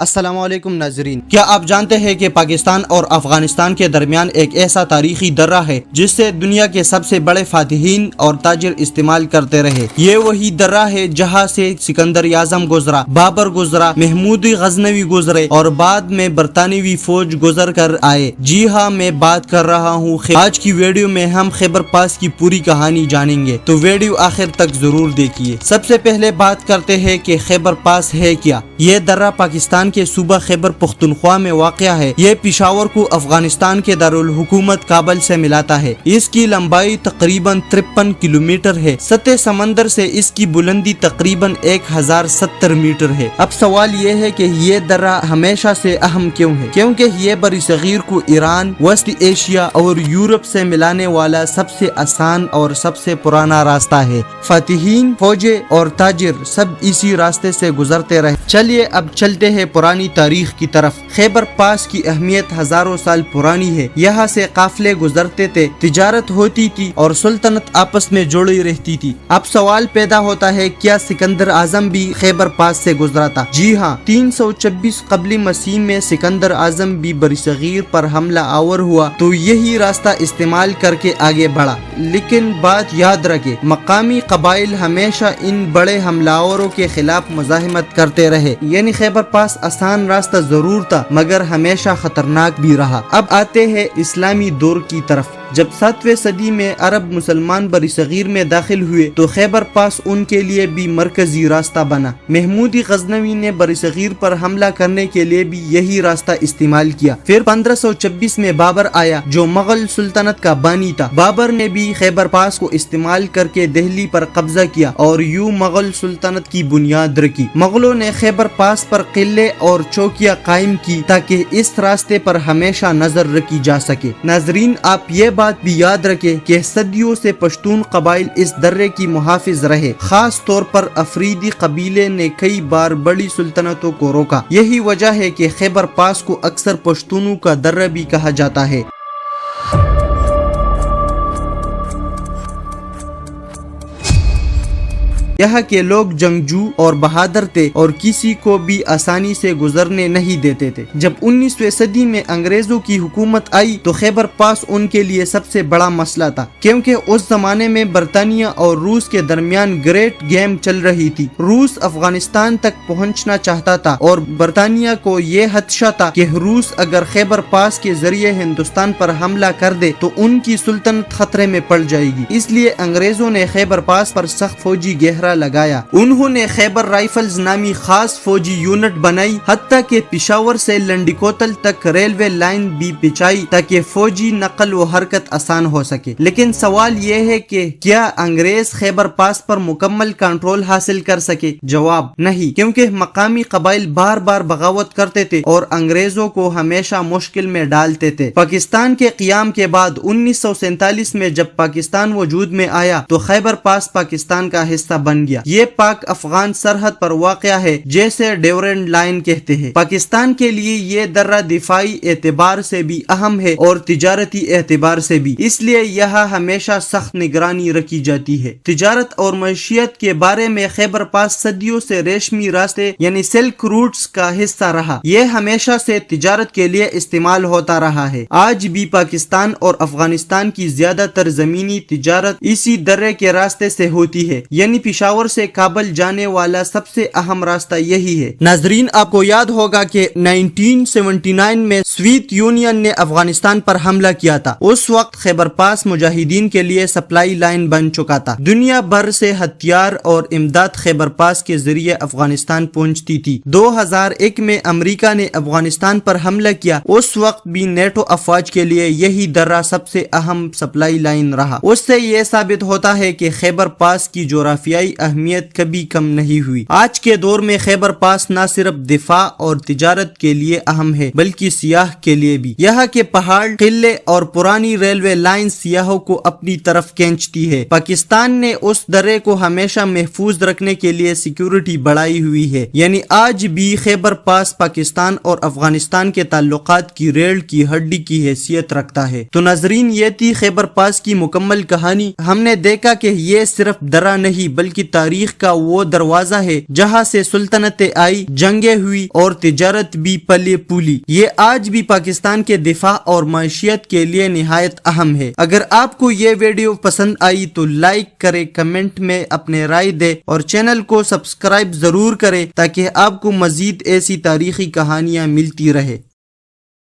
السلام علیکم ناظرین، کیا آپ جانتے ہیں کہ پاکستان اور افغانستان کے درمیان ایک ایسا تاریخی درہ ہے جس سے دنیا کے سب سے بڑے فاتحین اور تاجر استعمال کرتے رہے؟ یہ وہی درہ ہے جہاں سے سکندر اعظم گزرا، بابر گزرا، محمود غزنوی گزرے اور بعد میں برطانوی فوج گزر کر آئے۔ جی ہاں، میں بات کر رہا ہوں آج کی ویڈیو میں ہم خیبر پاس کی پوری کہانی جانیں گے، تو ویڈیو آخر تک ضرور دیکھیے۔ سب سے پہلے بات کرتے ہیں کہ خیبر پاس ہے کیا۔ یہ درہ پاکستان کے صوبہ خیبر پختونخوا میں واقع ہے۔ یہ پشاور کو افغانستان کے دارالحکومت کابل سے ملاتا ہے۔ اس کی لمبائی تقریباً 53 کلومیٹر ہے۔ سطح سمندر سے اس کی بلندی تقریباً 1070 میٹر ہے۔ اب سوال یہ ہے کہ یہ درہ ہمیشہ سے اہم کیوں ہے؟ کیونکہ یہ بر صغیر کو ایران، وسط ایشیا اور یورپ سے ملانے والا سب سے آسان اور سب سے پرانا راستہ ہے۔ فاتحین، فوجیں اور تاجر سب اسی راستے سے گزرتے رہے۔ چلیے اب چلتے ہیں پرانی تاریخ کی طرف۔ خیبر پاس کی اہمیت ہزاروں سال پرانی ہے۔ یہاں سے قافلے گزرتے تھے، تجارت ہوتی تھی اور سلطنت آپس میں جڑی رہتی تھی۔ اب سوال پیدا ہوتا ہے، کیا سکندر اعظم بھی خیبر پاس سے گزرا تھا؟ جی ہاں، 326 قبل مسیح میں سکندر اعظم بھی برصغیر پر حملہ آور ہوا تو یہی راستہ استعمال کر کے آگے بڑھا۔ لیکن بات یاد رکھے، مقامی قبائل ہمیشہ ان بڑے حملہ آوروں کے خلاف مزاحمت کرتے رہے۔ یعنی خیبر پاس آسان راستہ ضرور تھا مگر ہمیشہ خطرناک بھی رہا۔ اب آتے ہیں اسلامی دور کی طرف۔ جب 7ویں صدی میں عرب مسلمان برصغیر میں داخل ہوئے تو خیبر پاس ان کے لیے بھی مرکزی راستہ بنا۔ محمود غزنوی نے برصغیر پر حملہ کرنے کے لیے بھی یہی راستہ استعمال کیا۔ پھر 1526 میں بابر آیا جو مغل سلطنت کا بانی تھا۔ بابر نے بھی خیبر پاس کو استعمال کر کے دہلی پر قبضہ کیا اور یوں مغل سلطنت کی بنیاد رکھی۔ مغلوں نے خیبر پاس پر قلعے اور چوکیاں قائم کی تاکہ اس راستے پر ہمیشہ نظر رکھی جا سکے۔ ناظرین، آپ یہ بات بھی یاد رکھیں کہ صدیوں سے پشتون قبائل اس درے کی محافظ رہے۔ خاص طور پر افریدی قبیلے نے کئی بار بڑی سلطنتوں کو روکا۔ یہی وجہ ہے کہ خیبر پاس کو اکثر پشتونوں کا درہ بھی کہا جاتا ہے۔ یہاں کے لوگ جنگجو اور بہادر تھے اور کسی کو بھی آسانی سے گزرنے نہیں دیتے تھے۔ جب 19ویں صدی میں انگریزوں کی حکومت آئی تو خیبر پاس ان کے لیے سب سے بڑا مسئلہ تھا، کیونکہ اس زمانے میں برطانیہ اور روس کے درمیان گریٹ گیم چل رہی تھی۔ روس افغانستان تک پہنچنا چاہتا تھا اور برطانیہ کو یہ خدشہ تھا کہ روس اگر خیبر پاس کے ذریعے ہندوستان پر حملہ کر دے تو ان کی سلطنت خطرے میں پڑ جائے گی۔ اس لیے انگریزوں نے خیبر پاس پر سخت فوجی گہرا لگایا۔ انہوں نے خیبر رائفلز نامی خاص فوجی یونٹ بنائی، حتیٰ کہ پشاور سے لنڈیکوتل تک ریلوے لائن بھی بچھائی تاکہ فوجی نقل و حرکت آسان ہو سکے۔ لیکن سوال یہ ہے کہ کیا انگریز خیبر پاس پر مکمل کنٹرول حاصل کر سکے؟ جواب نہیں، کیونکہ مقامی قبائل بار بار بغاوت کرتے تھے اور انگریزوں کو ہمیشہ مشکل میں ڈالتے تھے۔ پاکستان کے قیام کے بعد 1947 میں جب پاکستان وجود میں آیا تو خیبر پاس پاکستان کا حصہ بن گیا۔ یہ پاک افغان سرحد پر واقع ہے، جیسے ڈیورنڈ لائن کہتے ہیں۔ پاکستان کے لیے یہ درہ دفاعی اعتبار سے بھی اہم ہے اور تجارتی اعتبار سے بھی، اس لیے یہاں ہمیشہ سخت نگرانی رکھی جاتی ہے۔ تجارت اور معیشت کے بارے میں خیبر پاس صدیوں سے ریشمی راستے یعنی سلک روٹس کا حصہ رہا۔ یہ ہمیشہ سے تجارت کے لیے استعمال ہوتا رہا ہے۔ آج بھی پاکستان اور افغانستان کی زیادہ تر زمینی تجارت اسی درے کے راستے سے ہوتی ہے، یعنی پشاور سے کابل جانے والا سب سے اہم راستہ یہی ہے۔ ناظرین، آپ کو یاد ہوگا کہ 1979 میں سوویت یونین نے افغانستان پر حملہ کیا تھا۔ اس وقت خیبر پاس مجاہدین کے لیے سپلائی لائن بن چکا تھا۔ دنیا بھر سے ہتھیار اور امداد خیبر پاس کے ذریعے افغانستان پہنچتی تھی۔ 2001 میں امریکہ نے افغانستان پر حملہ کیا، اس وقت بھی نیٹو افواج کے لیے یہی درہ سب سے اہم سپلائی لائن رہا۔ اس سے یہ ثابت ہوتا ہے کہ خیبر پاس کی جغرافیائی اہمیت کبھی کم نہیں ہوئی۔ آج کے دور میں خیبر پاس نہ صرف دفاع اور تجارت کے لیے اہم ہے بلکہ سیاح کے لیے بھی۔ یہاں کے پہاڑ، قلعے اور پرانی ریلوے لائن سیاحوں کو اپنی طرف کھینچتی ہے۔ پاکستان نے اس درے کو ہمیشہ محفوظ رکھنے کے لیے سیکیورٹی بڑھائی ہوئی ہے، یعنی آج بھی خیبر پاس پاکستان اور افغانستان کے تعلقات کی ریڑھ کی ہڈی کی حیثیت رکھتا ہے۔ تو ناظرین، یہ تھی خیبر پاس کی مکمل کہانی۔ ہم نے دیکھا کہ یہ صرف درہ نہیں بلکہ تاریخ کا وہ دروازہ ہے جہاں سے سلطنتیں آئی، جنگیں ہوئی اور تجارت بھی پلے پولی۔ یہ آج بھی پاکستان کے دفاع اور معیشت کے لیے نہایت اہم ہے۔ اگر آپ کو یہ ویڈیو پسند آئی تو لائک کرے، کمنٹ میں اپنے رائے دے اور چینل کو سبسکرائب ضرور کرے تاکہ آپ کو مزید ایسی تاریخی کہانیاں ملتی رہے۔